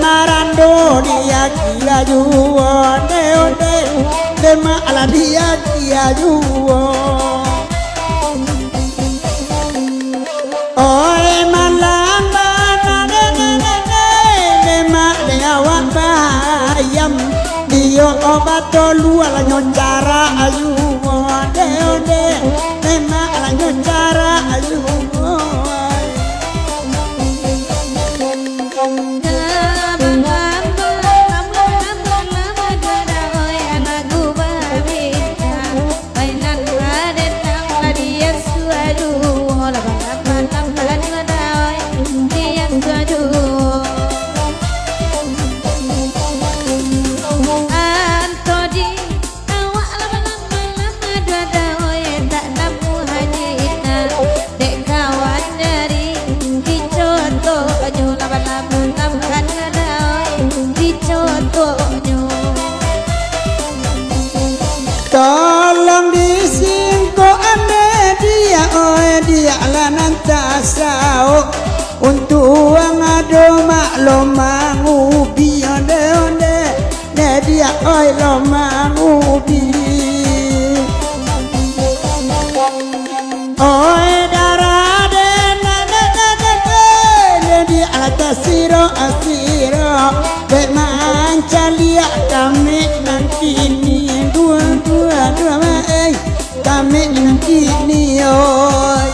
marando dia kia juo de onde de mala dia kia juo oi malang bana de ma de awak bayam dio obat luar nyoncara ayu de onde de mala nyoncara ayu tolong disingko ane dia oi dia lanan tasau untuk ngado maklum mangubi onde onde ne dia oi lo mangubi oi darah de dia atas siro asiro be mancalia kami nanti ni dua kami nanti ni oi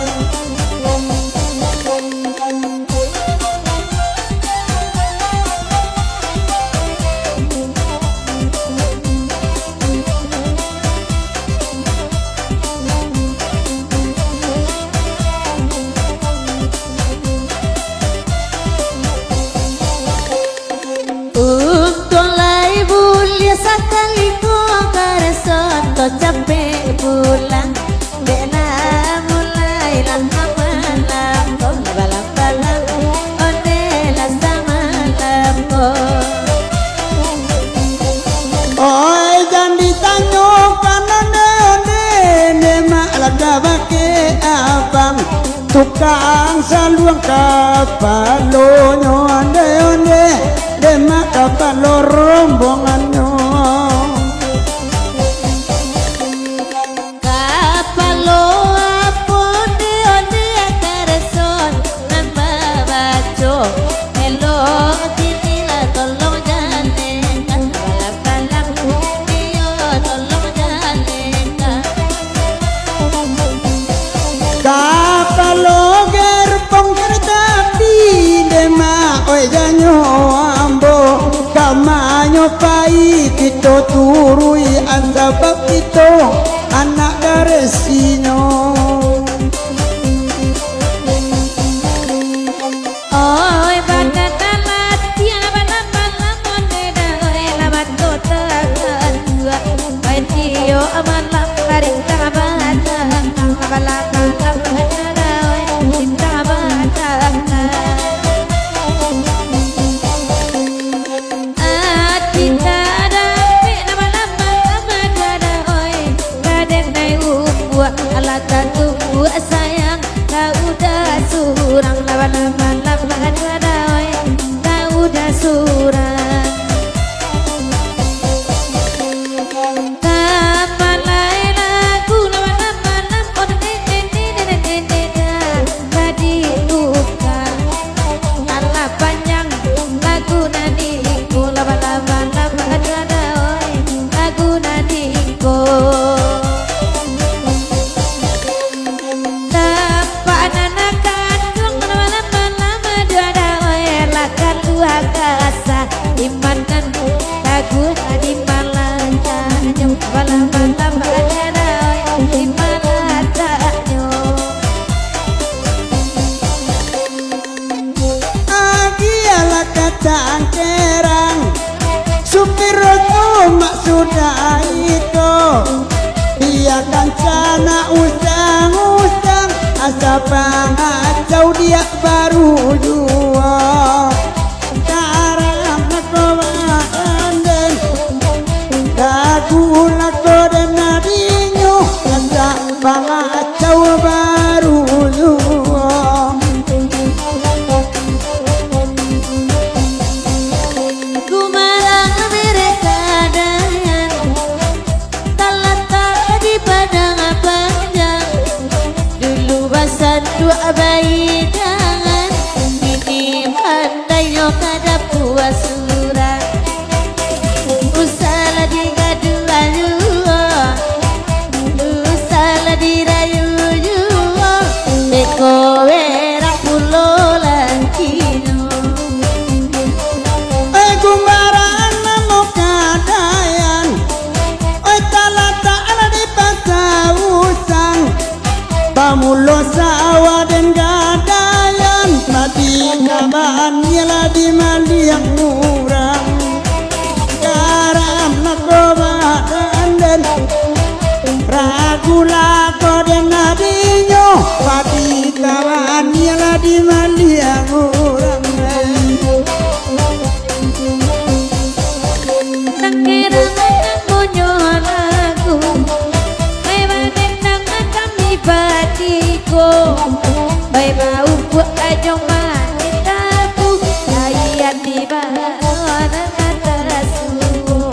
sekali kau karason to capek pulang bena mulai langkah malam kau balap-balap onde la sama lambo oi jangan ditanya kanan onde ne malah dabake abang tukang saluang kapalo onde onde de mak kapalo rombongannya kapalo gerpong kertapi dema oi janyo ambo kamanyo pai tito turui ansabab tito anak garesino oi badan alat tiada malam onde da oi labat kota dua oi tio amalam tarik tabat kabalan sayang kau udah surang lawan-lawan oi kau udah surang kapan lain aku lawan-lawan tadi luka kalah panjang lagu nadiku lawan-lawan oi lagu nadiku iman kan lagu di malanya malam-malam ada di malanya agialah kacang kerang supir itu maksudnya itu dia kancana usang-usang asa pangacau dia baru jual pangacau baru gula kode nadinya pati kawan ialah di maliang orang tak kira monyo lagu mewanen nang kami batiko bae bau buat ajo manitaku ayat tiba orang atasku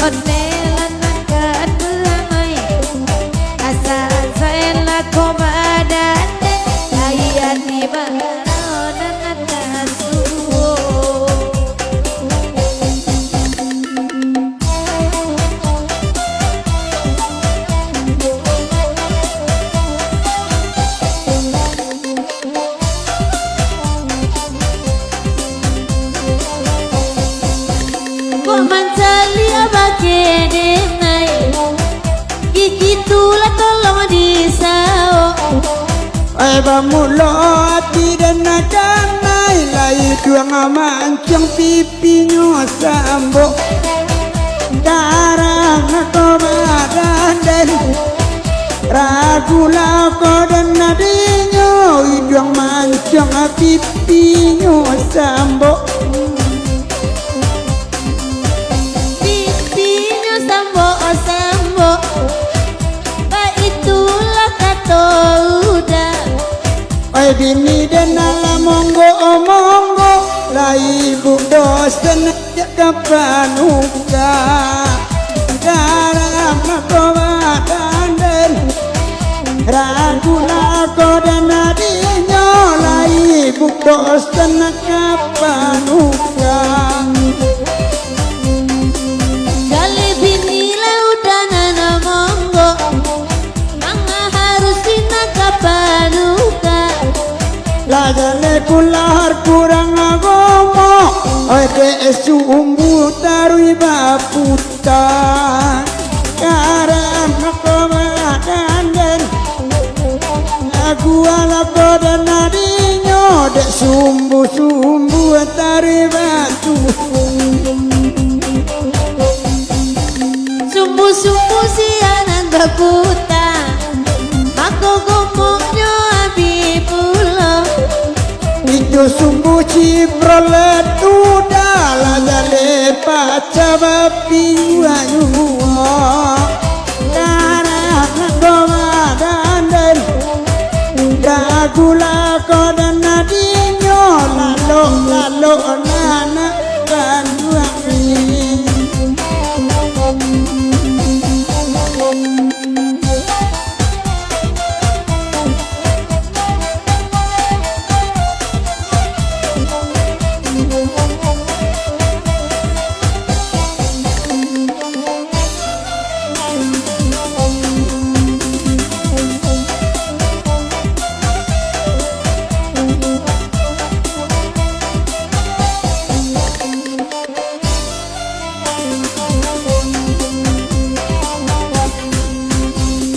onelan nakan beramai asal saya komadan ayat tiba orang atasku. Mancalia bakenai gigi tula tolong disao ai bamulo ati dan nakanai lai duang mancang pipinya sambo darang ko badan den ragula ko dan nadinya duang mancang pipinya sambo sambo ba itulah kata udah ai bini dan ala monggo monggo lai bu dosen kapanuka garam ko badan ragula ko dan adinya lai bu dosen kapanuka kali bini udah nana monggo manga harusin kapanuka lagale kular kurang agomo ode sumbu tarui baputa karam ko badan aku ala koda nadinyo de sumbu tarui batu sumbu sianan baputa mako gomongnya abi pulau itu sumbu ciprolet udah lagale paca bapi wayuwa darah komadan gula koda nadinyo lalo nana banduani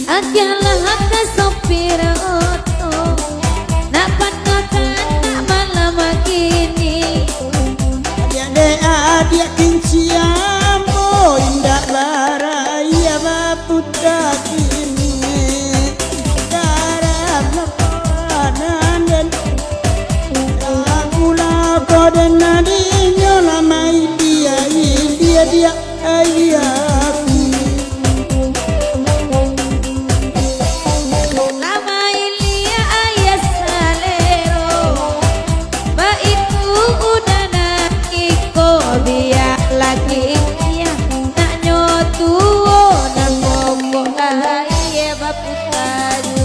Akialah haka sopir oto dapat nak malam kini adik kinciambo indah laraya baputa kini garam kodan gula kodan nadinya lamai dia ayaku lama ilia ayah salero ba itu udah nakiko biar lagi ya nak nyotuo nak pokok ayah baputari